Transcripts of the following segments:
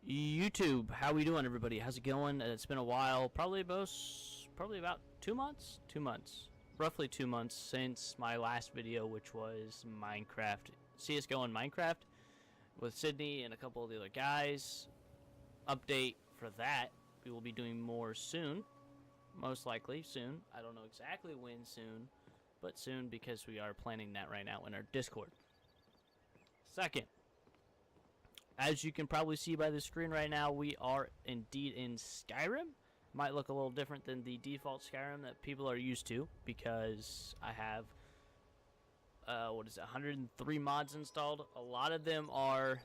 YouTube, how we doing, everybody? How's it going? It's been a while, probably about 2 months, roughly 2 months since my last video, which was Minecraft, CS:GO and Minecraft with Sydney and a couple of the other guys. Update for that, we will be doing more soon, most likely soon. I don't know exactly when soon, but soon, because we are planning that right now in our Discord. Second, as you can probably see by the screen right now, we are indeed in Skyrim. Might look a little different than the default Skyrim that people are used to, because I have 103 mods installed. A lot of them are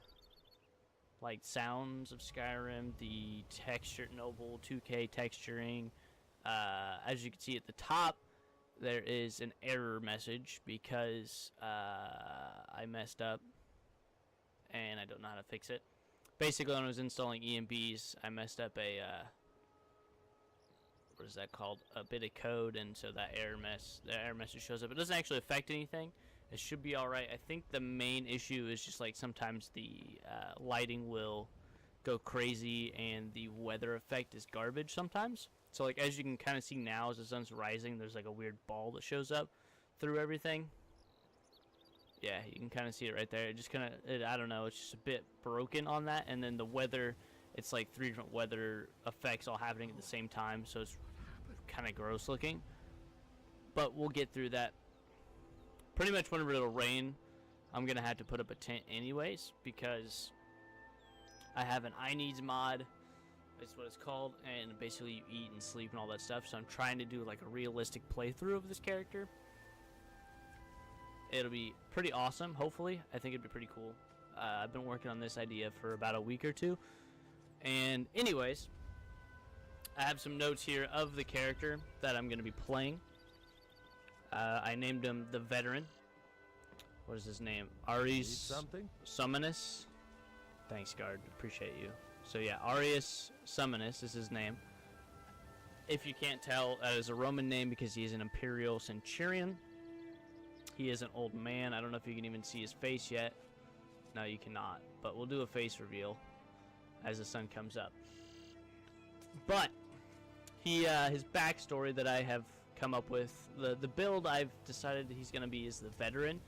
like sounds of Skyrim, the texture, Noble 2K texturing. As you can see at the top, there is an error message because I messed up and I don't know how to fix it. Basically, when I was installing EMBs, I messed up a what is that called? A bit of code, and so that the error message shows up. It doesn't actually affect anything. It should be all right. I think the main issue is just like sometimes the lighting will go crazy and the weather effect is garbage sometimes. So like as you can kind of see now, as the sun's rising, there's like a weird ball that shows up through everything. Yeah, you can kind of see it right there. It just kind of, I don't know, it's just a bit broken on that. And then the weather, it's like 3 different weather effects all happening at the same time, so it's kind of gross looking. But we'll get through that. Pretty much whenever it'll rain, I'm going to have to put up a tent anyways, because I have an iNeeds mod, that's what it's called, and basically you eat and sleep and all that stuff. So I'm trying to do like a realistic playthrough of this character. It'll be pretty awesome, hopefully. I think it'd be pretty cool. I've been working on this idea for about a week or two. And anyways, I have some notes here of the character that I'm going to be playing. I named him the Veteran. What is his name? Arius Summonus. Thanks, guard. Appreciate you. So yeah, Arius Summonus is his name. If you can't tell, that is a Roman name because he is an Imperial Centurion. He is an old man. I don't know if you can even see his face yet. No, you cannot. But we'll do a face reveal as the sun comes up. But his backstory that I have come up with, the build I've decided that he's going to be is the Veteran,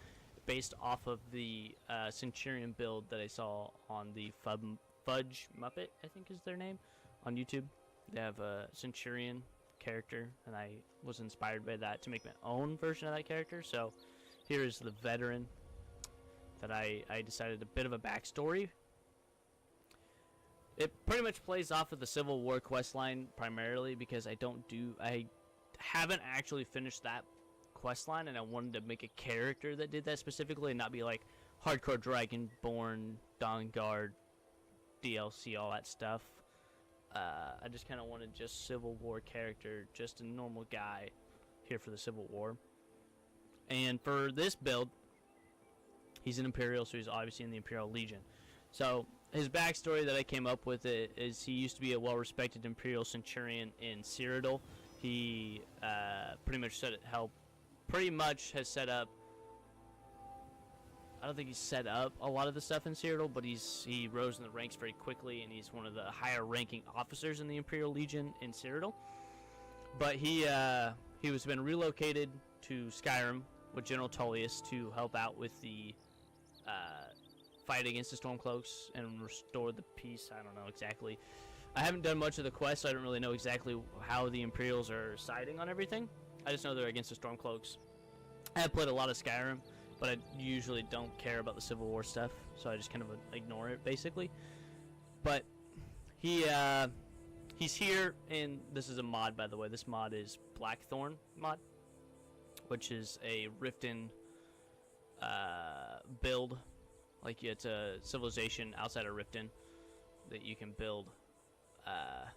based off of the Centurion build that I saw on the Fudge Muppet, I think is their name, on YouTube. They have a Centurion character, and I was inspired by that to make my own version of that character. So here is the Veteran that I decided a bit of a backstory. It pretty much plays off of the Civil War questline primarily, because I haven't actually finished that questline, and I wanted to make a character that did that specifically and not be like hardcore Dragonborn, Dawnguard, DLC, all that stuff. I just kind of wanted just Civil War character, just a normal guy here for the Civil War. And for this build, he's an Imperial, so he's obviously in the Imperial Legion. So his backstory that I came up with is he used to be a well-respected Imperial Centurion in Cyrodiil. He pretty much has set up. I don't think he's set up a lot of the stuff in Cyrodiil, but he rose in the ranks very quickly, and he's one of the higher-ranking officers in the Imperial Legion in Cyrodiil. But he was been relocated to Skyrim with General Tullius to help out with the fight against the Stormcloaks and restore the peace. I don't know exactly. I haven't done much of the quest, so I don't really know exactly how the Imperials are siding on everything. I just know they're against the Stormcloaks. I have played a lot of Skyrim, but I usually don't care about the Civil War stuff, so I just kind of ignore it, basically. But he's here, and this is a mod, by the way. This mod is Blackthorn mod, which is a Riften build. Like, it's a civilization outside of Riften that you can build a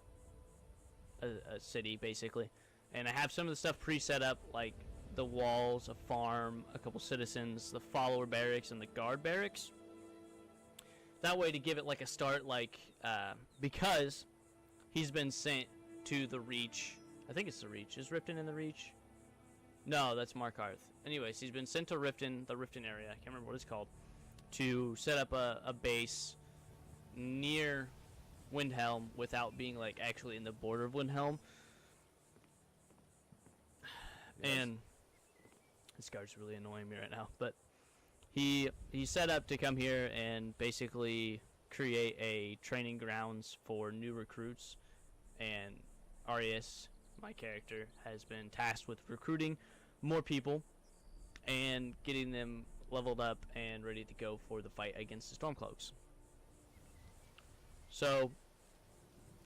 city, basically. And I have some of the stuff pre-set up, like the walls, a farm, a couple citizens, the follower barracks, and the guard barracks. That way, to give it like a start, like because he's been sent to the Reach. I think it's the Reach. Is Riften in the Reach? No, that's Markarth. Anyways, he's been sent to Riften, the Riften area. I can't remember what it's called, to set up a base near Windhelm without being like actually in the border of Windhelm. Yes. And this guard's really annoying me right now, but he set up to come here and basically create a training grounds for new recruits, and Arius, my character, has been tasked with recruiting more people and getting them leveled up and ready to go for the fight against the Stormcloaks. So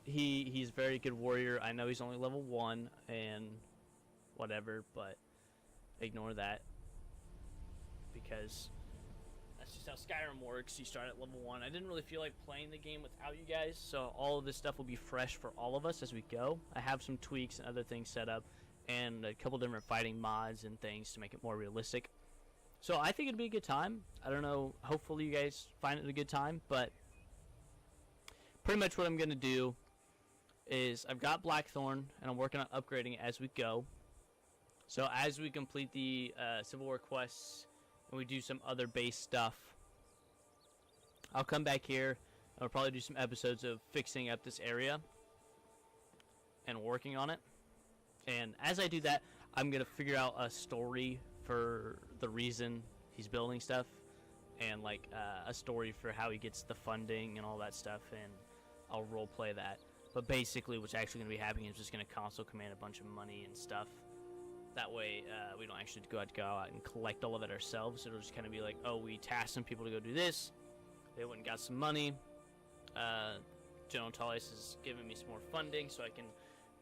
he's a very good warrior. I know he's only level 1 and whatever, but ignore that because that's just how Skyrim works. You start at level 1. I didn't really feel like playing the game without you guys, so all of this stuff will be fresh for all of us as we go. I have some tweaks and other things set up and a couple different fighting mods and things to make it more realistic. So I think it'd be a good time. I don't know, hopefully you guys find it a good time, but pretty much what I'm going to do is I've got Blackthorn and I'm working on upgrading it as we go. So as we complete the Civil War quests and we do some other base stuff, I'll come back here and I'll probably do some episodes of fixing up this area and working on it. And as I do that, I'm going to figure out a story for the reason he's building stuff, and like a story for how he gets the funding and all that stuff, and I'll role play that. But basically what's actually going to be happening is just going to console command a bunch of money and stuff. That way we don't actually go out and collect all of it ourselves. It'll just kind of be like, oh, we tasked some people to go do this, they went and got some money, General Tullius is giving me some more funding so I can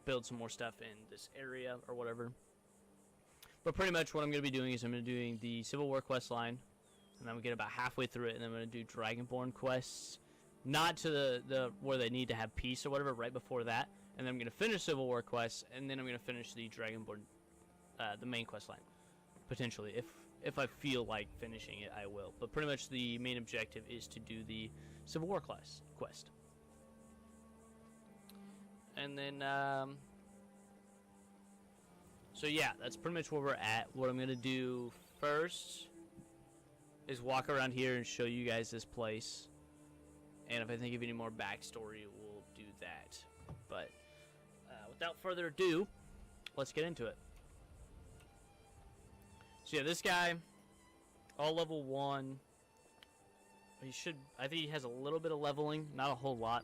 build some more stuff in this area or whatever. But pretty much what I'm going to be doing is I'm going to be doing the Civil War quest line, and then we'll get about halfway through it, and then I'm going to do Dragonborn quests, not to the where they need to have peace or whatever, right before that, and then I'm going to finish Civil War quests, and then I'm going to finish the Dragonborn, the main quest line, potentially. If I feel like finishing it, I will. But pretty much the main objective is to do the Civil War quest. And then, so yeah, that's pretty much where we're at. What I'm going to do first is walk around here and show you guys this place. And if I think of any more backstory, we'll do that. But without further ado, let's get into it. So yeah, this guy, all level 1. I think he has a little bit of leveling, not a whole lot,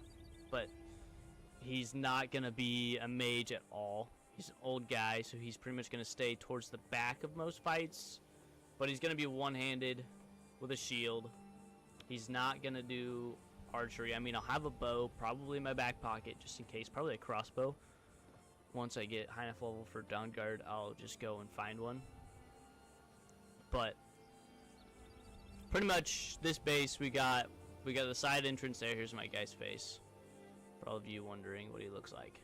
but he's not going to be a mage at all. He's an old guy, so he's pretty much going to stay towards the back of most fights. But he's going to be one-handed with a shield. He's not going to do archery. I mean, I'll have a bow probably in my back pocket just in case. Probably a crossbow. Once I get high enough level for Dawnguard, I'll just go and find one. But pretty much this base, we got the side entrance there. Here's my guy's face. For all of you wondering what he looks like.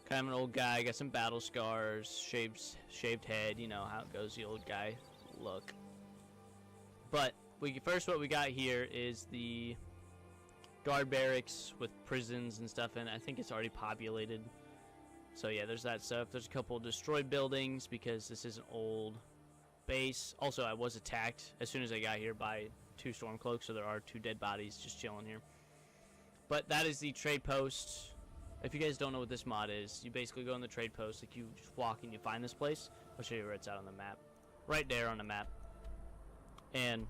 Kind of an old guy, got some battle scars, shaved head, you know how it goes, the old guy look. But what we got here is the guard barracks with prisons and stuff in it. I think it's already populated. So yeah, there's that stuff. There's a couple destroyed buildings because this is an old base. Also, I was attacked as soon as I got here by 2 Stormcloaks, so there are 2 dead bodies just chilling here. But that is the trade post. If you guys don't know what this mod is, you basically go in the trade post, like you just walk and you find this place. I'll show you where it's at on the map. Right there on the map. And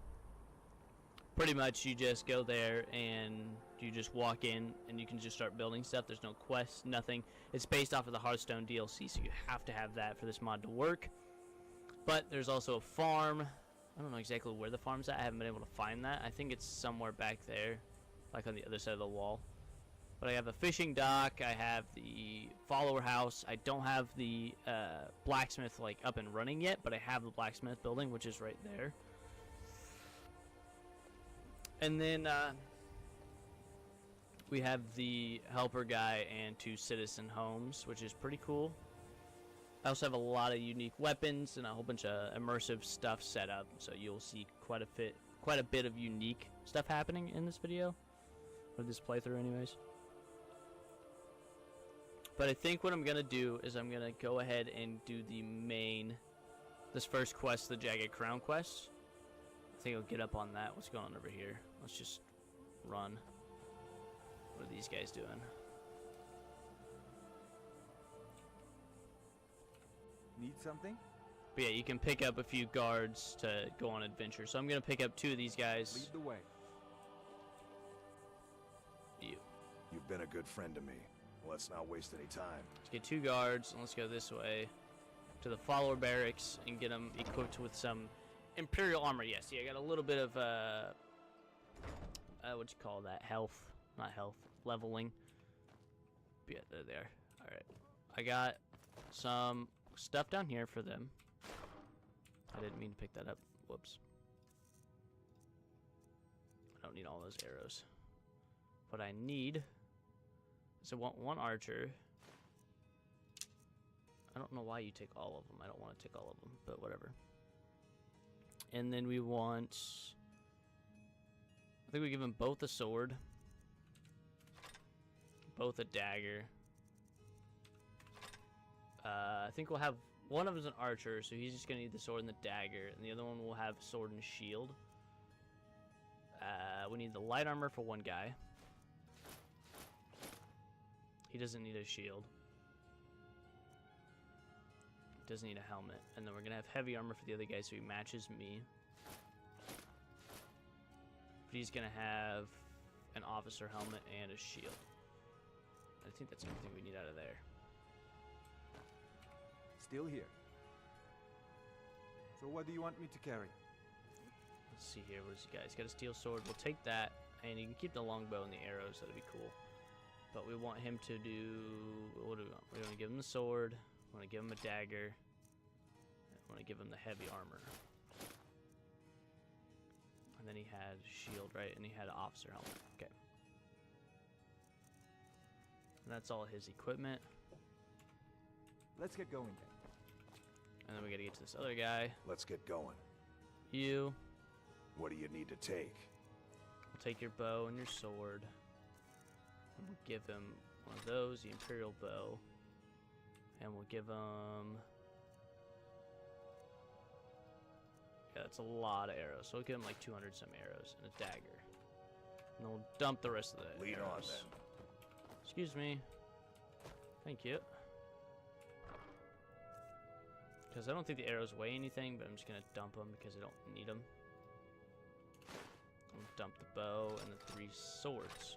pretty much you just go there and you just walk in and you can just start building stuff. There's no quests, nothing. It's based off of the Hearthstone DLC, so you have to have that for this mod to work. But there's also a farm. I don't know exactly where the farm's at. I haven't been able to find that. I think it's somewhere back there, like on the other side of the wall. But I have a fishing dock. I have the follower house. I don't have the blacksmith like up and running yet, but I have the blacksmith building, which is right there. And then we have the helper guy and 2 citizen homes, which is pretty cool. I also have a lot of unique weapons and a whole bunch of immersive stuff set up, so you'll see quite a bit of unique stuff happening in this video, or this playthrough anyways. But I think what I'm gonna do is I'm gonna go ahead and do this first quest, the Jagged Crown quest. I think I'll get up on that. What's going on over here? Let's just run. What are these guys doing? Need something? But yeah, you can pick up a few guards to go on adventure. So I'm gonna pick up 2 of these guys. Lead the way. You've been a good friend to me. Let's not waste any time. Let's get 2 guards, and let's go this way to the follower barracks and get them equipped with some Imperial armor. Yes, yeah, I got a little bit of what you call that? Health, not health, leveling. But yeah, there they are. All right, I got some stuff down here for them. I didn't mean to pick that up. Whoops. I don't need all those arrows. What I need is I want 1 archer. I don't know why you take all of them. I don't want to take all of them, but whatever. And then we want... I think we give them both a sword. Both a dagger. I think we'll have... One of them is an archer, so he's just going to need the sword and the dagger. And the other one will have sword and shield. We need the light armor for 1 guy. He doesn't need a shield. Doesn't need a helmet. And then we're gonna have heavy armor for the other guy so he matches me. But he's gonna have an officer helmet and a shield. I think that's everything we need out of there. Still here. So what do you want me to carry? Let's see here. What is he got? He's got a steel sword. We'll take that. And you can keep the longbow and the arrows. That'd be cool. But we want him to do... What do we want? We want to give him the sword. We want to give him a dagger. I want to give him the heavy armor. And then he had shield, right? And he had an officer helmet. Okay. And that's all his equipment. Let's get going then. And then we gotta get to this other guy. Let's get going. You. What do you need to take? We'll take your bow and your sword. And we'll give him one of those, the Imperial bow. And we'll give him... Yeah, that's a lot of arrows. So we'll give him like 200 some arrows and a dagger. And then we'll dump the rest of the Lead arrows. on then. Excuse me. Thank you. Because I don't think the arrows weigh anything, but I'm just going to dump them because I don't need them. I'll dump the bow and the 3 swords.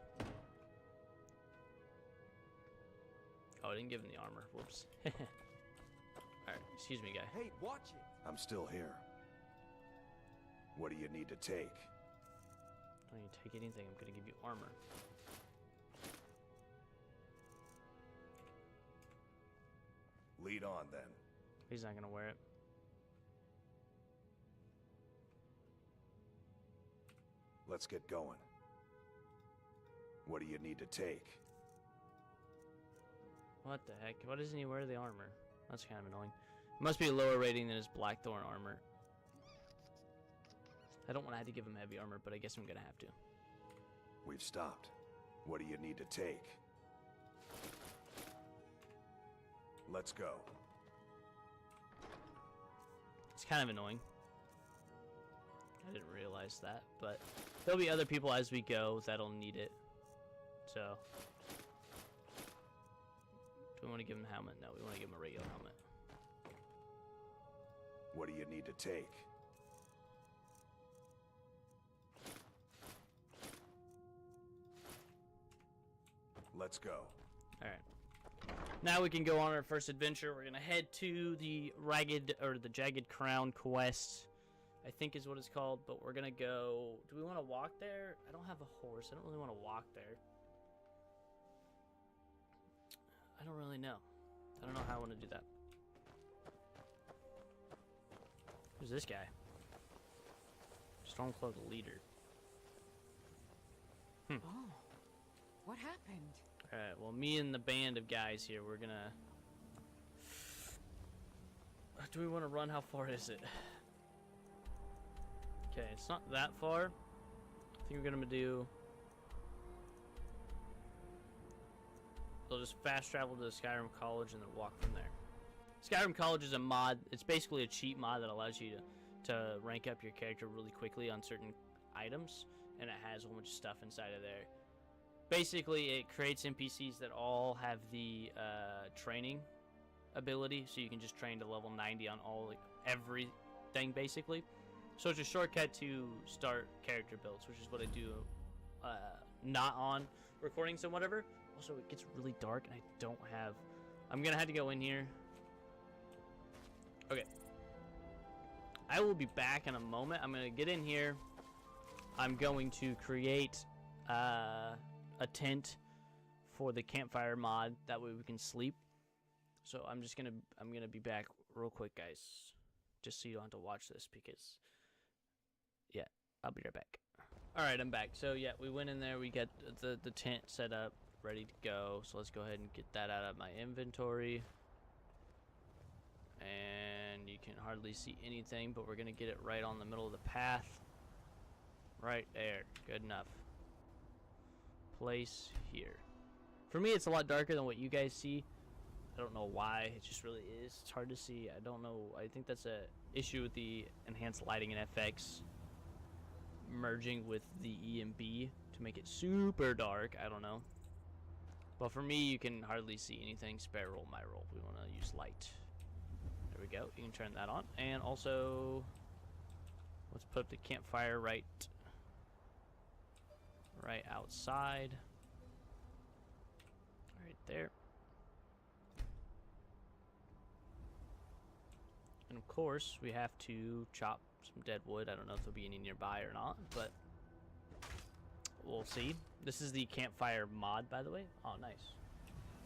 Oh, I didn't give him the armor. Whoops. Alright, excuse me, guy. Hey, watch it! I'm still here. What do you need to take? I don't need to take anything. I'm going to give you armor. Lead on then. He's not going to wear it. Let's get going. What do you need to take? What the heck? Why doesn't he wear the armor? That's kind of annoying. It must be a lower rating than his Blackthorn armor. I don't want to have to give him heavy armor, but I guess I'm going to have to. We've stopped. What do you need to take? Let's go. It's kind of annoying. I didn't realize that, but there'll be other people as we go that'll need it. So, do we want to give him a helmet? No, we want to give him a regular helmet. What do you need to take? Let's go. Alright. Now we can go on our first adventure. We're gonna head to the Jagged Crown quest, I think is what it's called, but we're gonna go... Do we want to walk there? I don't have a horse. I don't really want to walk there. I don't really know. I don't know how I want to do that. Who's this guy? Stormcloak leader. Oh, what happened? Alright, well, me and the band of guys here, we're gonna... Do we want to run? How far is it? Okay, it's not that far. I think we're gonna do... They'll just fast travel to the Skyrim College and then walk from there. Skyrim College is a mod. It's basically a cheat mod that allows you to rank up your character really quickly on certain items. And it has a whole bunch of stuff inside of there. basically it creates NPCs that all have the training ability, so you can just train to level 90 on everything basically. So it's a shortcut to start character builds, which is what I do not on recordings and whatever. Also, it gets really dark and I don't have... I'm gonna have to go in here. Okay. I will be back in a moment. I'm gonna get in here. I'm going to create a tent for the campfire mod. That way we can sleep. So I'm gonna be back real quick, guys. Just so you don't have to watch this because, yeah, I'll be right back. All right, I'm back. So yeah, we went in there. We got the tent set up, ready to go. So let's go ahead and get that out of my inventory. And you can hardly see anything, but we're gonna get it right on the middle of the path. Right there, good enough. Place here. For me, it's a lot darker than what you guys see. I don't know why, it just really is. It's hard to see. I don't know. I think that's a issue with the enhanced lighting and FX merging with the EMB to make it super dark. I don't know. But for me, you can hardly see anything. Spare roll, my roll. We want to use light. There we go. You can turn that on. And also, let's put the campfire right outside. Right there. And of course, we have to chop some dead wood. I don't know if there'll be any nearby or not, but we'll see. This is the campfire mod, by the way. Oh, nice.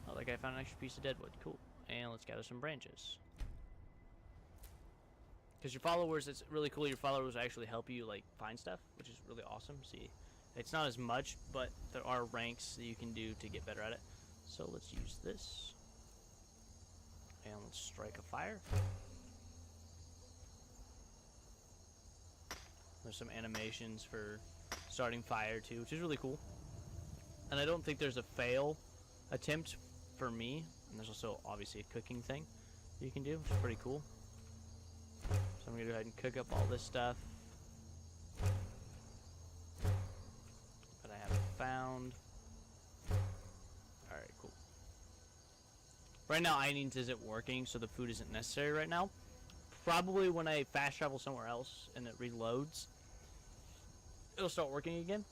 Oh, that guy found an extra piece of dead wood. Cool. And let's gather some branches. Because your followers, it's really cool. Your followers actually help you like find stuff, which is really awesome. See, it's not as much, but there are ranks that you can do to get better at it. So let's use this. And let's strike a fire. There's some animations for starting fire too, which is really cool. And I don't think there's a fail attempt for me. And there's also obviously a cooking thing you can do, which is pretty cool. So I'm gonna go ahead and cook up all this stuff that I haven't found. Alright, cool. Right now Einings isn't working, so the food isn't necessary right now. Probably when I fast travel somewhere else and it reloads, it'll start working again.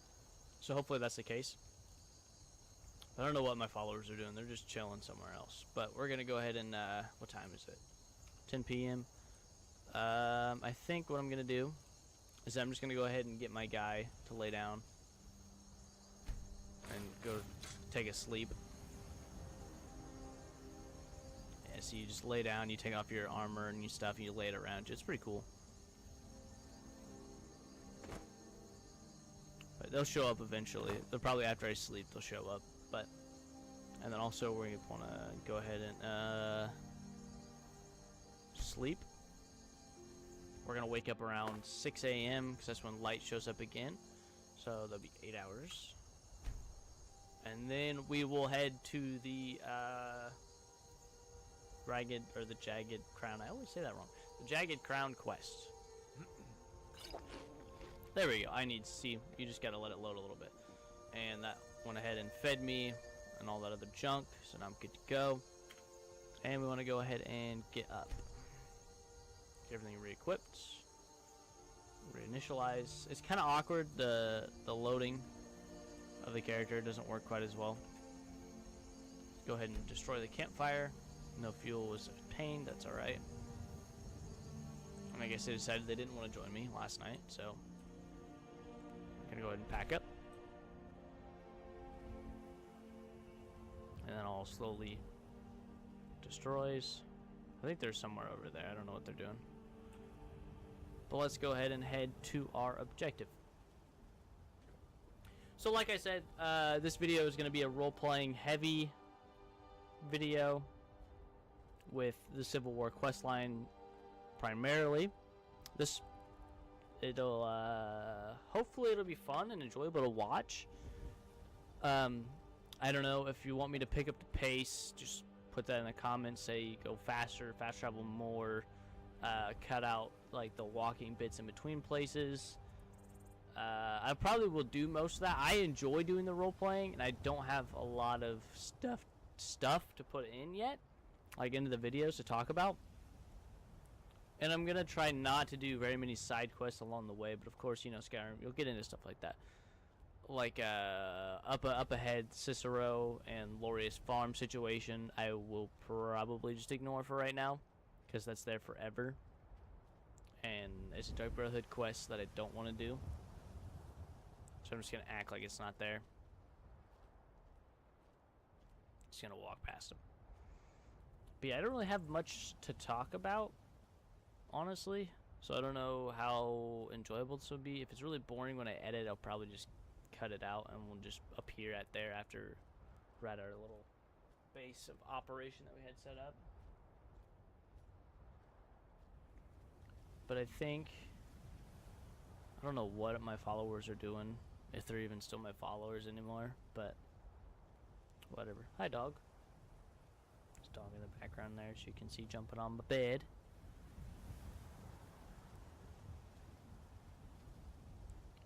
So hopefully that's the case. I don't know what my followers are doing. They're just chilling somewhere else. But we're going to go ahead and, what time is it? 10 p.m. I think what I'm going to do is I'm just going to go ahead and get my guy to lay down and go take a sleep. Yeah, so you just lay down, you take off your armor and your stuff, and you lay it around you. It's pretty cool. But they'll show up eventually. They'll probably, after I sleep, they'll show up. But, and then also we're going to want to go ahead and sleep. We're going to wake up around 6 a.m. because that's when light shows up again. So that'll be 8 hours. And then we will head to the Jagged Crown. I always say that wrong. The Jagged Crown quest. There we go. I need to see. You just got to let it load a little bit. And that went ahead and fed me and all that other junk. So now I'm good to go. And we want to go ahead and get up. Get everything re-equipped. Reinitialize. It's kind of awkward. The loading of the character doesn't work quite as well. Go ahead and destroy the campfire. No fuel was obtained. That's alright. And I guess they decided they didn't want to join me last night. So I'm going to go ahead and pack up. And then I'll slowly destroys. I think they're somewhere over there. I don't know what they're doing. But let's go ahead and head to our objective. So like I said, this video is going to be a role-playing heavy video with the Civil War questline primarily. Hopefully it'll be fun and enjoyable to watch. I don't know if you want me to pick up the pace, just put that in the comments, say go faster, fast travel more, cut out like the walking bits in between places. I probably will do most of that. I enjoy doing the role playing, and I don't have a lot of stuff to put in yet, like into the videos to talk about. And I'm gonna try not to do very many side quests along the way, but of course, you know, Skyrim, you'll get into stuff like that, like up ahead Cicero and Laureus Farm situation. I will probably just ignore for right now, because that's there forever, and it's a Dark Brotherhood quest that I don't want to do. So I'm just gonna act like it's not there. Just gonna walk past them. But yeah, I don't really have much to talk about, honestly. So I don't know how enjoyable this will be. If it's really boring when I edit, I'll probably just cut it out and we'll just appear at there after we're at our little base of operation that we had set up. But I think, I don't know what my followers are doing, if they're even still my followers anymore, but whatever. Hi, dog. There's a dog in the background there, as you can see, jumping on my bed.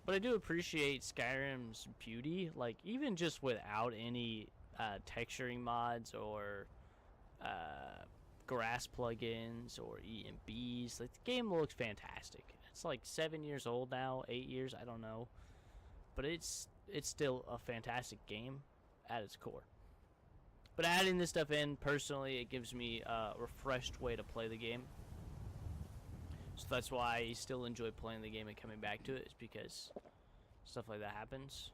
But I do appreciate Skyrim's beauty, like, even just without any texturing mods or grass plugins or EMBs. Like, the game looks fantastic. It's like 7 years old now, 8 years, I don't know. But it's still a fantastic game at its core. But adding this stuff in, personally, it gives me a refreshed way to play the game. So that's why I still enjoy playing the game and coming back to it, is because stuff like that happens.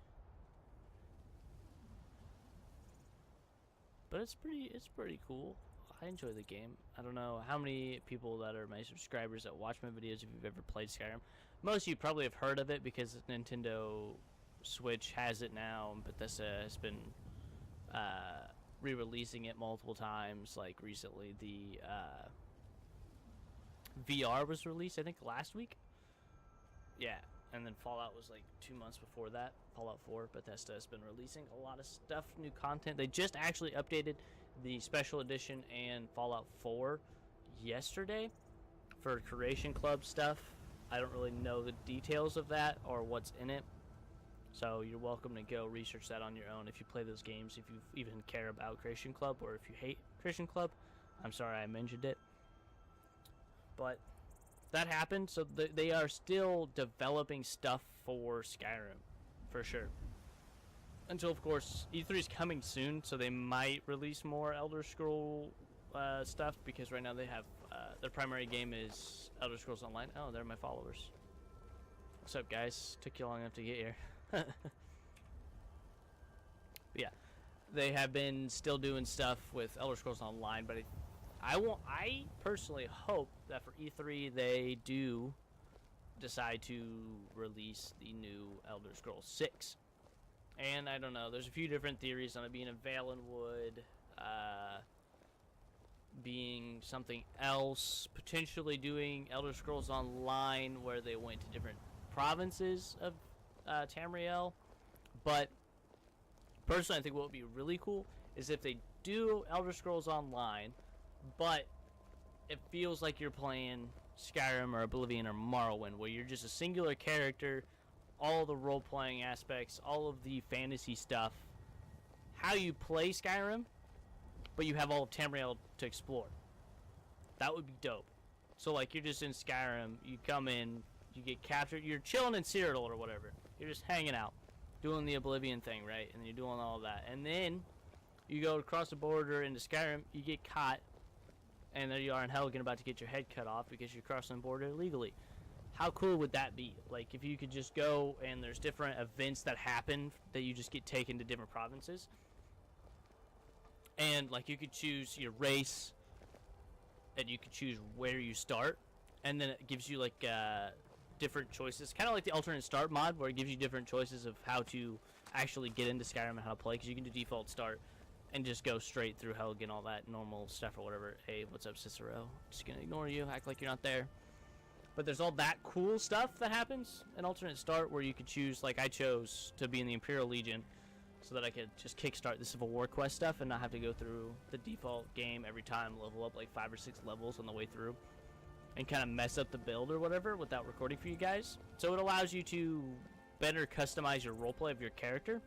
But it's pretty cool. I enjoy the game. I don't know how many people that are my subscribers that watch my videos, if you've ever played Skyrim. Most of you probably have heard of it because Nintendo Switch has it now, and Bethesda has been re-releasing it multiple times. Like recently, the VR was released, I think, last week. Yeah, and then Fallout was like 2 months before that. Fallout 4. Bethesda has been releasing a lot of stuff, new content. They just actually updated the Special Edition and Fallout 4 yesterday for Creation Club stuff. I don't really know the details of that or what's in it, so you're welcome to go research that on your own if you play those games, if you even care about Creation Club, or if you hate Creation Club. I'm sorry I mentioned it. But that happened, so they are still developing stuff for Skyrim, for sure. Until, of course, E3 is coming soon, so they might release more Elder Scroll stuff, because right now they have, their primary game is Elder Scrolls Online. Oh, they're my followers. What's up, guys? Took you long enough to get here. But yeah, they have been still doing stuff with Elder Scrolls Online, but I personally hope that for E3 they do decide to release the new Elder Scrolls 6. And I don't know, there's a few different theories on it being a Valenwood, being something else, potentially doing Elder Scrolls Online where they went to different provinces of Tamriel. But personally, I think what would be really cool is if they do Elder Scrolls Online, but it feels like you're playing Skyrim or Oblivion or Morrowind, where you're just a singular character, all the role-playing aspects, all of the fantasy stuff, how you play Skyrim, but you have all of Tamriel to explore. That would be dope. So, like, you're just in Skyrim, you come in, you get captured, you're chilling in Cyrodiil or whatever. You're just hanging out, doing the Oblivion thing, right? And you're doing all of that. And then you go across the border into Skyrim, you get caught, and there you are in Helgen about to get your head cut off because you're crossing the border illegally. How cool would that be? Like, if you could just go and there's different events that happen that you just get taken to different provinces. And, like, you could choose your race, and you could choose where you start. And then it gives you, like, different choices. Kind of like the alternate start mod, where it gives you different choices of how to actually get into Skyrim and how to play. Because you can do default start and just go straight through Helgen, all that normal stuff or whatever. Hey, what's up, Cicero? Just gonna ignore you, act like you're not there. But there's all that cool stuff that happens in alternate start, where you could choose, like I chose to be in the Imperial Legion, so that I could just kickstart the Civil War quest stuff and not have to go through the default game every time, level up like 5 or 6 levels on the way through, and kind of mess up the build or whatever without recording for you guys. So it allows you to better customize your roleplay of your character.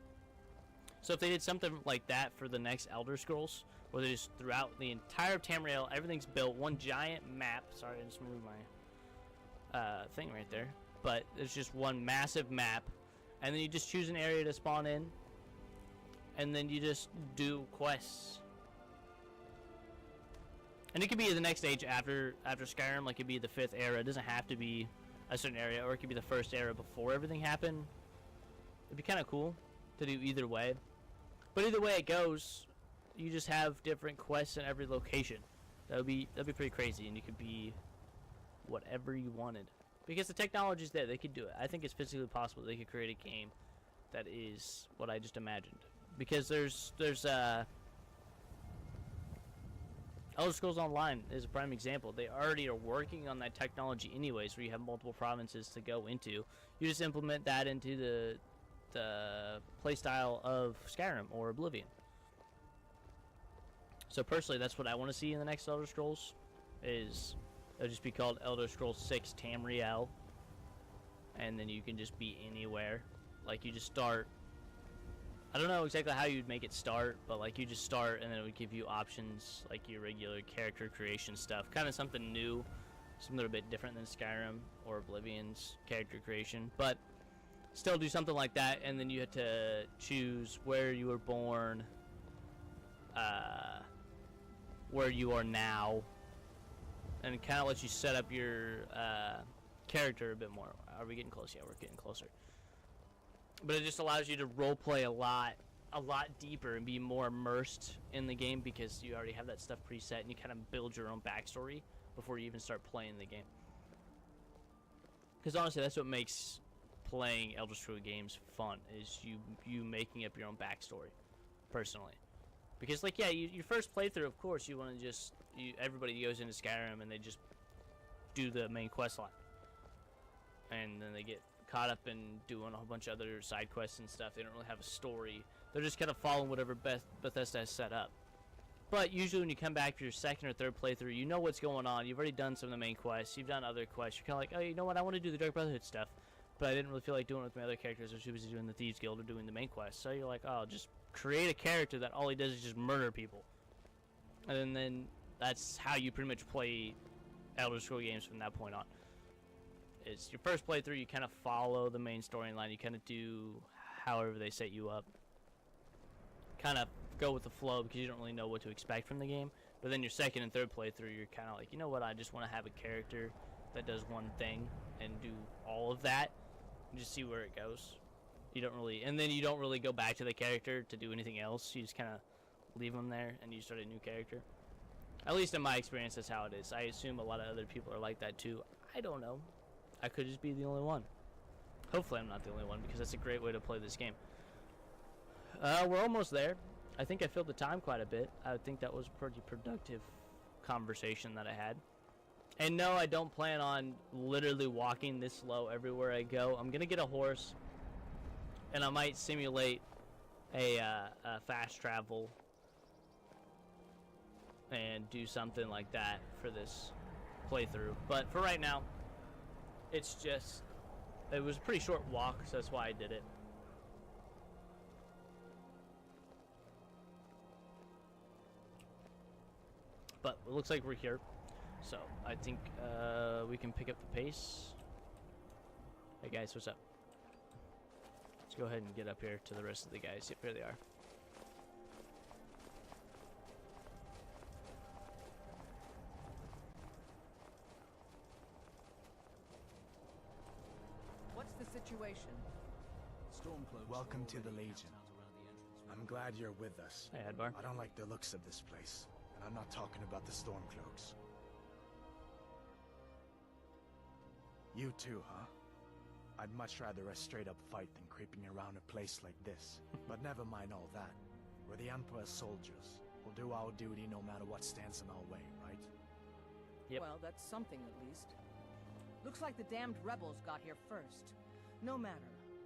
So if they did something like that for the next Elder Scrolls, where they just throughout the entire Tamriel, everything's built one giant map. Sorry, I just moved my thing right there. But there's just one massive map, and then you just choose an area to spawn in, and then you just do quests. And it could be the next age after Skyrim, like it could be the 5th era. It doesn't have to be a certain area, or it could be the 1st era before everything happened. It'd be kind of cool to do either way. But either way it goes, you just have different quests in every location. That'd be pretty crazy, and you could be whatever you wanted. Because the technology's there, they could do it. I think it's physically possible they could create a game that is what I just imagined. Because there's Elder Scrolls Online is a prime example. They already are working on that technology anyways, where you have multiple provinces to go into. You just implement that into the playstyle of Skyrim or Oblivion. So personally, that's what I want to see in the next Elder Scrolls. It'll just be called Elder Scrolls 6 Tamriel, and then you can just be anywhere. Like you just start. I don't know exactly how you'd make it start, but like you just start, and then it would give you options like your regular character creation stuff, kind of something new, something a little bit different than Skyrim or Oblivion's character creation, but still do something like that. And then you had to choose where you were born, where you are now, and it kind of lets you set up your character a bit more. Are we getting close? Yeah, we're getting closer. But it just allows you to roleplay a lot deeper and be more immersed in the game, because you already have that stuff preset and you kind of build your own backstory before you even start playing the game. Because honestly, that's what makes playing Elder Scrolls games fun, is you making up your own backstory, personally. Because like, yeah, your first playthrough, of course, you want to just, everybody goes into Skyrim and they just do the main quest line. And then they get caught up in doing a whole bunch of other side quests and stuff. They don't really have a story. They're just kind of following whatever Bethesda has set up. But usually when you come back for your second or third playthrough, you know what's going on. You've already done some of the main quests. You've done other quests. You're kind of like, oh, you know what? I want to do the Dark Brotherhood stuff, but I didn't really feel like doing it with my other characters. I was too busy doing the Thieves Guild or doing the main quest. So you're like, oh, just create a character that all he does is just murder people. And then that's how you pretty much play Elder Scrolls games from that point on. It's your first playthrough, you kind of follow the main storyline, you kind of do however they set you up. Kind of go with the flow because you don't really know what to expect from the game. But then your second and third playthrough, you're kind of like, you know what, I just want to have a character that does one thing and do all of that and just see where it goes. You don't really, and then you don't really go back to the character to do anything else. You just kind of leave them there and you start a new character. At least in my experience, that's how it is. I assume a lot of other people are like that too. I don't know. I could just be the only one. Hopefully I'm not the only one, because that's a great way to play this game. We're almost there. I think I filled the time quite a bit. I think that was a pretty productive conversation that I had. And no, I don't plan on literally walking this slow everywhere I go. I'm going to get a horse, and I might simulate a fast travel and do something like that for this playthrough. But for right now, it's just, it was a pretty short walk, so that's why I did it. But it looks like we're here, so I think we can pick up the pace. Hey guys, what's up? Let's go ahead and get up here to the rest of the guys. Yep, here they are. What's the situation? Welcome to the Legion. I'm glad you're with us. Hey, Advar. I don't like the looks of this place, and I'm not talking about the Stormcloaks. You too, huh? I'd much rather a straight-up fight than creeping around a place like this. But never mind all that. We're the Emperor's soldiers. We'll do our duty no matter what stands in our way, right? Yep. Well, that's something at least. Looks like the damned rebels got here first. No matter.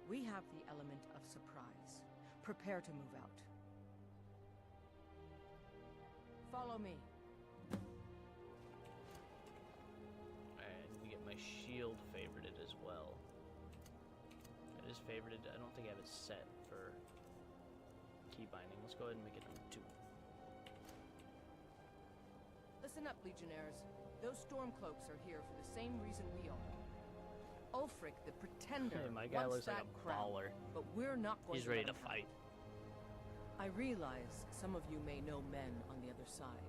We have the element of surprise. Prepare to move out. Follow me. And we get my shield favorited as well. That is this favorited. I don't think I have it set for key binding. Let's go ahead and make it number 2. Listen up, Legionnaires. Those Stormcloaks are here for the same reason we are. Ulfric, the Pretender, Hey, my guy wants looks like that a crown, baller. but we're not going He's to ready let to him have fight. it. I realize some of you may know men on the other side,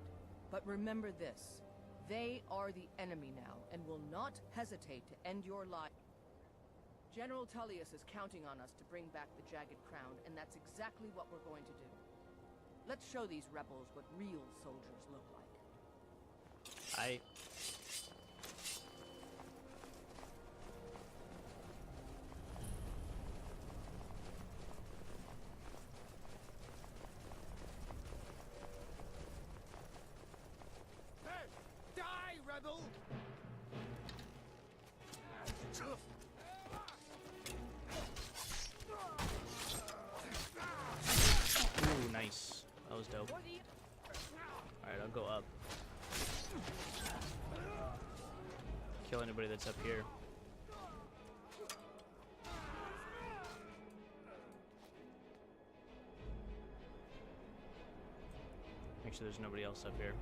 but remember this. They are the enemy now, and will not hesitate to end your life. General Tullius is counting on us to bring back the Jagged Crown, and that's exactly what we're going to do. Let's show these rebels what real soldiers look like. Hey! Die, rebel! Ooh, nice. That was dope. Alright, I'll go up. Kill anybody that's up here. Make sure there's nobody else up here.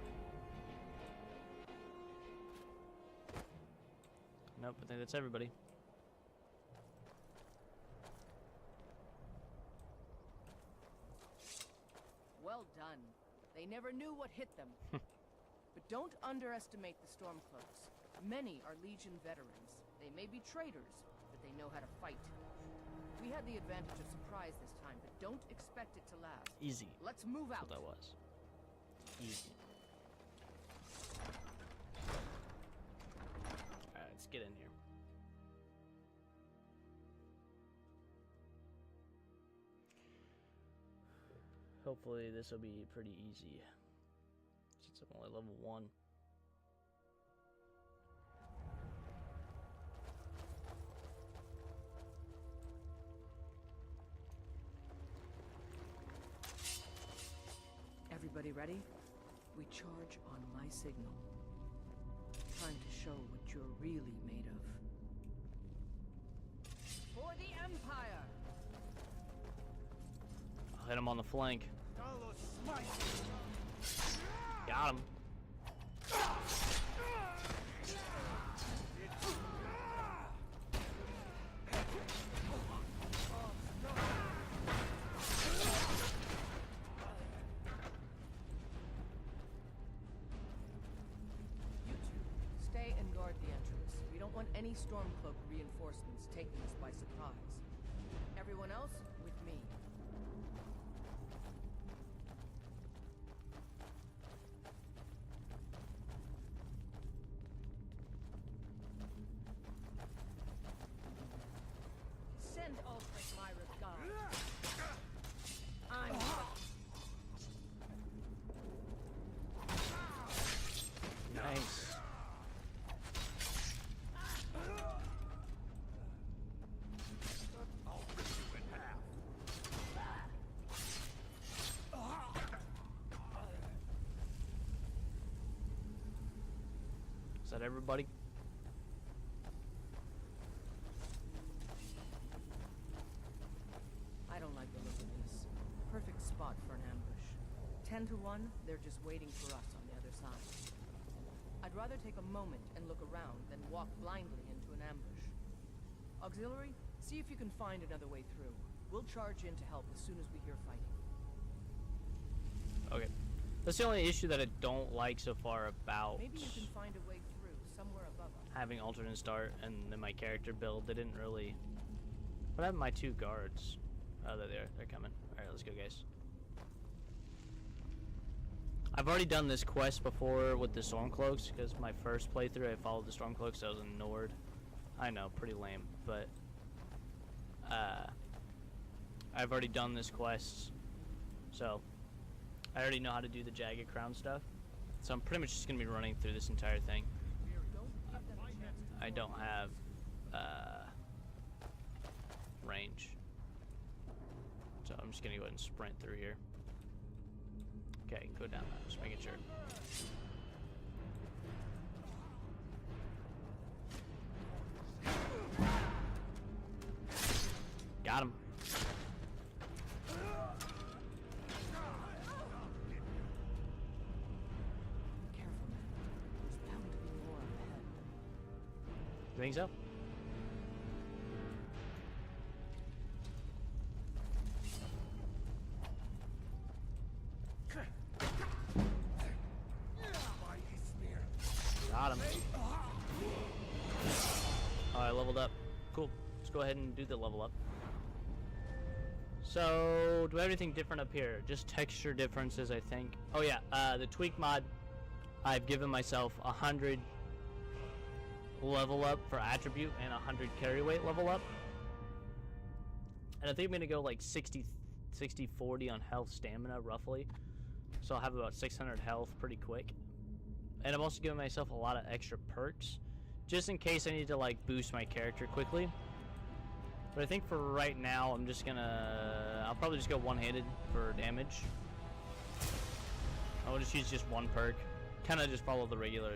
Nope, I think that's everybody. Well done. They never knew what hit them. But don't underestimate the Stormcloaks. Many are Legion veterans. They may be traitors, but they know how to fight. We had the advantage of surprise this time, but don't expect it to last. Easy. Let's move That's out. what that was. Easy. Alright, let's get in here. Hopefully this will be pretty easy, since I'm only level 1. Everybody ready? We charge on my signal. Time to show what you're really made of. For the Empire! I'll hit him on the flank. Got him. You two, stay and guard the entrance. We don't want any Stormcloak reinforcements taking us by surprise. Everyone else, with me. Send Ulfric my regards. I'm... Nice. Is that everybody? I don't like the look of this. Perfect spot for an ambush. 10 to 1, they're just waiting for us on the other side. I'd rather take a moment and look around than walk blindly into an ambush. Auxiliary, see if you can find another way through. We'll charge in to help as soon as we hear fighting. Okay. That's the only issue that I don't like so far about Maybe you can find a way through somewhere above us. having alternate start and then my character build. They didn't really... What happened to my 2 guards? Oh, there they are. They're coming. Alright, let's go, guys. I've already done this quest before with the Stormcloaks, because my first playthrough I followed the Stormcloaks, I was in Nord. I know, pretty lame, but... I've already done this quest, so... I already know how to do the Jagged Crown stuff. So I'm pretty much just going to be running through this entire thing. I don't have range. So I'm just going to go ahead and sprint through here. Okay, go down that, just making sure. Got him. Careful, man. There's bound to be more up ahead. You think so? Got him. Alright, leveled up. Cool. Let's go ahead and do the level up. So, do I have anything different up here? Just texture differences, I think. Oh yeah, the tweak mod, I've given myself 100 level up for attribute and 100 carry weight level up. And I think I'm going to go like 60-40 on health stamina, roughly. So I'll have about 600 health pretty quick. And I've also given myself a lot of extra perks, just in case I need to like boost my character quickly. But I think for right now, I'm just gonna, I'll probably just go one-handed for damage. I'll just use just one perk, kind of just follow the regular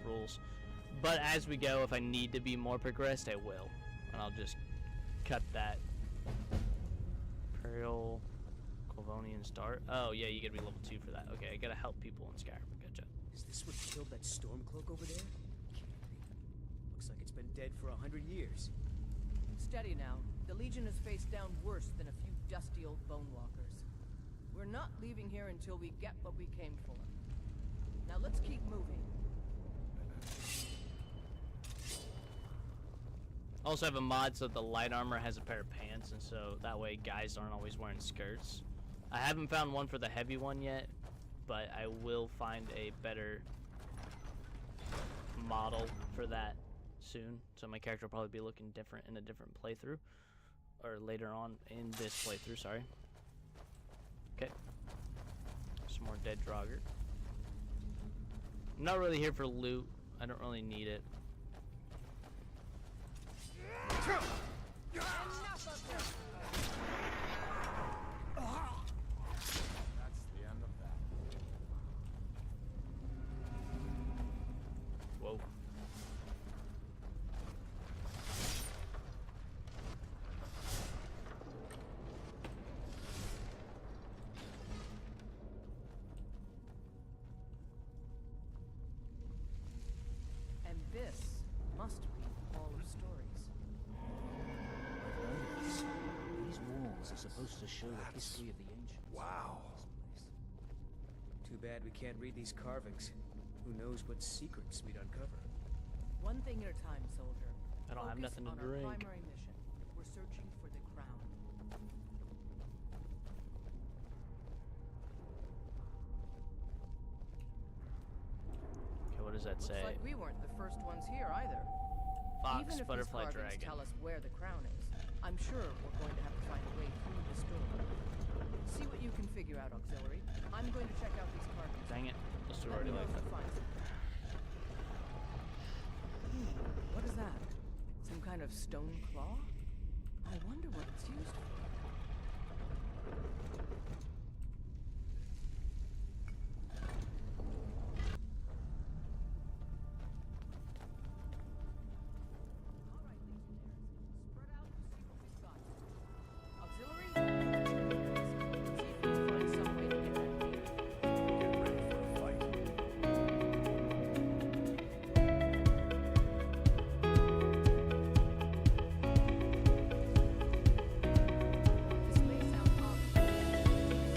rules. But as we go, if I need to be more progressed, I will. And I'll just cut that. Imperial Clavonian Start. Oh yeah, you gotta be level 2 for that. Okay, I gotta help people in Skyrim. Gotcha. Is this what killed that Stormcloak over there? Can't be. Looks like it's been dead for 100 years. Steady now. The Legion has faced down worse than a few dusty old bone walkers. We're not leaving here until we get what we came for. Now let's keep moving. Also have a mod so the light armor has a pair of pants, and so that way guys aren't always wearing skirts. I haven't found one for the heavy one yet, but I will find a better model for that soon. So my character will probably be looking different in a different playthrough, or later on in this playthrough, sorry. Okay. Some more dead Draugr. I'm not really here for loot. I don't really need it. Whoa. And this must be the Hall of Stories. These walls are supposed to show the history of the ancients. Wow. Too bad we can't read these carvings. Who knows what secrets we'd uncover. One thing at a time, soldier. I don't have Focus nothing to on our drink. primary mission. We're searching for the crown. Okay, what does that Looks say? like we weren't the first ones here either. Fox, Even if butterfly, these carvings dragon. tell us where the crown is, I'm sure we're going to have to find a way through the storm. See what you can figure out, Auxiliary. I'm going to check out these carvings. Dang it. Let's do Let me already know like if that. you find something. What is that? Some kind of stone claw? I wonder what it's used for. Auxiliary? See if you can find some way to get that data. Get ready for a fight. This may sound obvious,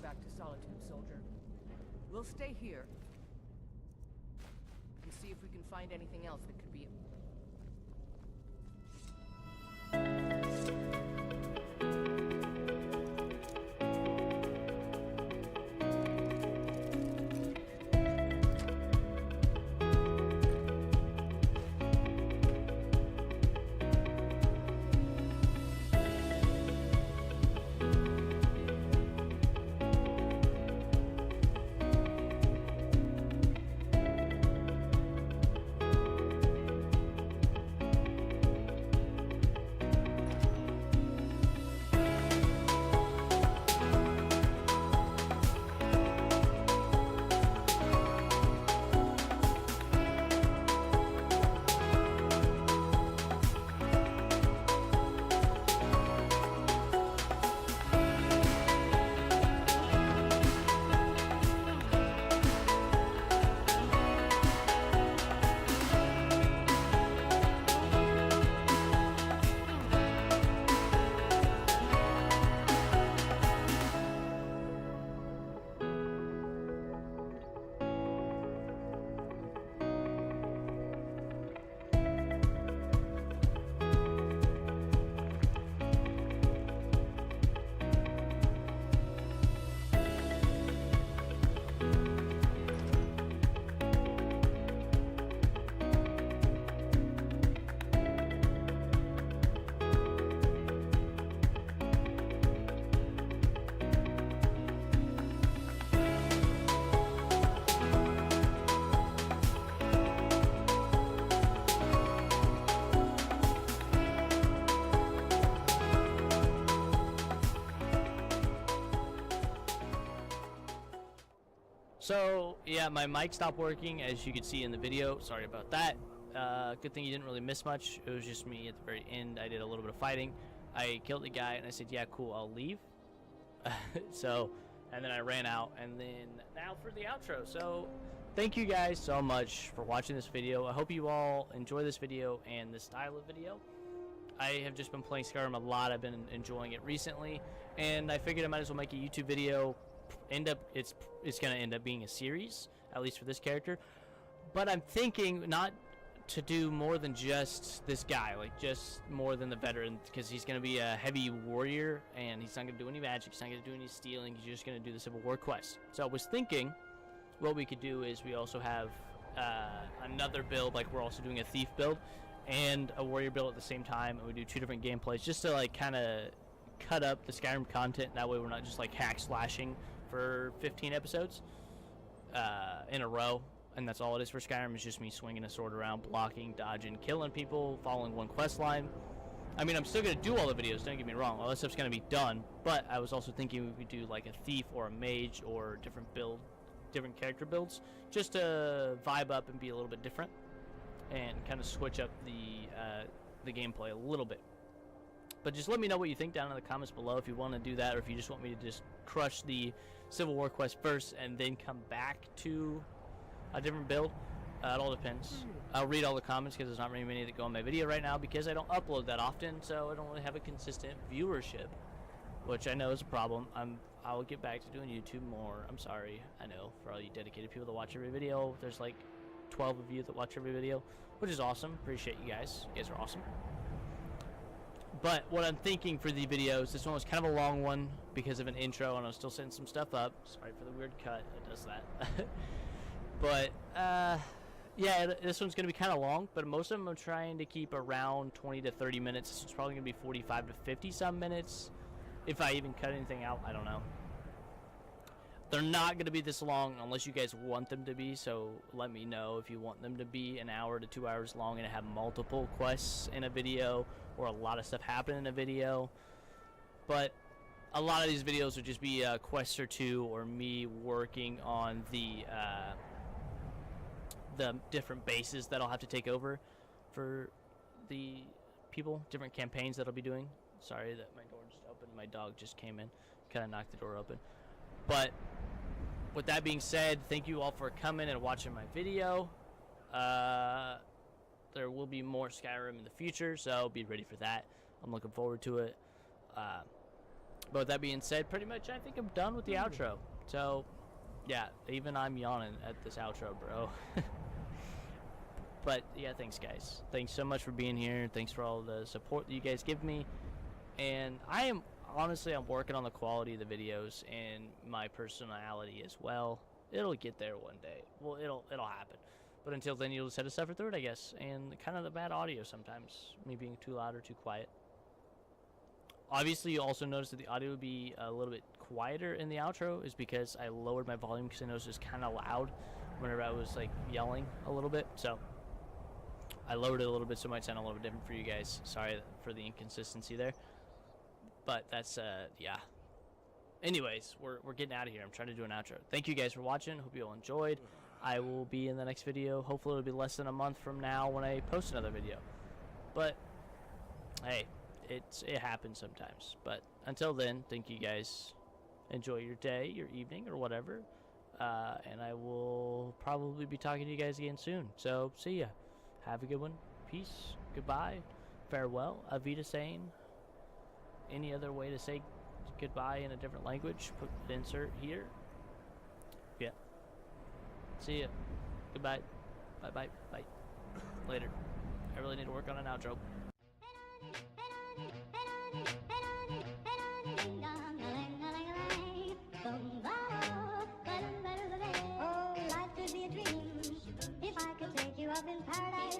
going back to Solitude, soldier. We'll stay here and see if we can find anything else that could be... So, yeah, my mic stopped working, as you can see in the video. Sorry about that. Good thing you didn't really miss much. It was just me at the very end. I did a little bit of fighting. I killed the guy, and I said, yeah, cool, I'll leave. So, and then I ran out, and then now for the outro. So, thank you guys so much for watching this video. I hope you all enjoy this video and this style of video. I have just been playing Skyrim a lot. I've been enjoying it recently, and I figured I might as well make a YouTube video. It's gonna end up being a series, at least for this character. But I'm thinking not to do more than just this guy, like just more than the veteran, because he's gonna be a heavy warrior, and he's not gonna do any magic, he's not gonna do any stealing, he's just gonna do the Civil War quest. So I was thinking what we could do is we also have another build, like we're also doing a thief build and a warrior build at the same time, and we do 2 different gameplays just to like kind of cut up the Skyrim content. That way we're not just like hack slashing for 15 episodes in a row, and that's all it is for Skyrim. Is just me swinging a sword around, blocking, dodging, killing people, following one quest line. I mean, I'm still gonna do all the videos, don't get me wrong, all that stuff's gonna be done, but I was also thinking we could do like a thief or a mage or different character builds, just to vibe up and be a little bit different and kind of switch up the gameplay a little bit. But just let me know what you think down in the comments below if you want to do that, or if you just want me to just crush the Civil War quest first and then come back to a different build. It all depends. I'll read all the comments because there's not very many that go on my video right now because I don't upload that often, so I don't really have a consistent viewership, which I know is a problem. I'll get back to doing YouTube more. I'm sorry. I know, for all you dedicated people that watch every video. There's like 12 of you that watch every video, which is awesome. Appreciate you guys. You guys are awesome. But what I'm thinking for the videos, this one was kind of a long one because of an intro, and I was still setting some stuff up. Sorry for the weird cut. It does that. But, yeah, this one's going to be kind of long, but most of them I'm trying to keep around 20 to 30 minutes. This one's probably going to be 45 to 50-some minutes. If I even cut anything out, I don't know. They're not going to be this long unless you guys want them to be, so let me know if you want them to be an hour to 2 hours long and have multiple quests in a video, or a lot of stuff happen in a video. But a lot of these videos would just be a quest or two, or me working on the different bases that I'll have to take over for the people, different campaigns that I'll be doing. Sorry that my door just opened. My dog just came in, kind of knocked the door open. But with that being said, thank you all for coming and watching my video. There will be more Skyrim in the future, so be ready for that. I'm looking forward to it. But with that being said, pretty much I think I'm done with the outro. So, yeah, even I'm yawning at this outro, bro. But, yeah, thanks, guys. Thanks so much for being here. Thanks for all the support that you guys give me. And honestly, I'm working on the quality of the videos and my personality as well. It'll get there one day. Well, it'll happen. But until then, you'll just have to suffer through it, I guess. And kind of the bad audio sometimes. Me being too loud or too quiet. Obviously, you also notice that the audio would be a little bit quieter in the outro is because I lowered my volume because I noticed it was kind of loud whenever I was, like, yelling a little bit. So, I lowered it a little bit so it might sound a little bit different for you guys. Sorry for the inconsistency there. But that's, yeah. Anyways, we're getting out of here. I'm trying to do an outro. Thank you guys for watching. Hope you all enjoyed. I will be in the next video. Hopefully it'll be less than a month from now when I post another video. But, hey, it happens sometimes. But until then, thank you guys. Enjoy your day, your evening, or whatever. And I will probably be talking to you guys again soon. So, see ya. Have a good one. Peace. Goodbye. Farewell. Auf Wiedersehen. Any other way to say goodbye in a different language? Put insert here. Yeah. See ya. Goodbye. Bye. Later. I really need to work on an outro. Oh, life could be a dream if I could take you up in paradise.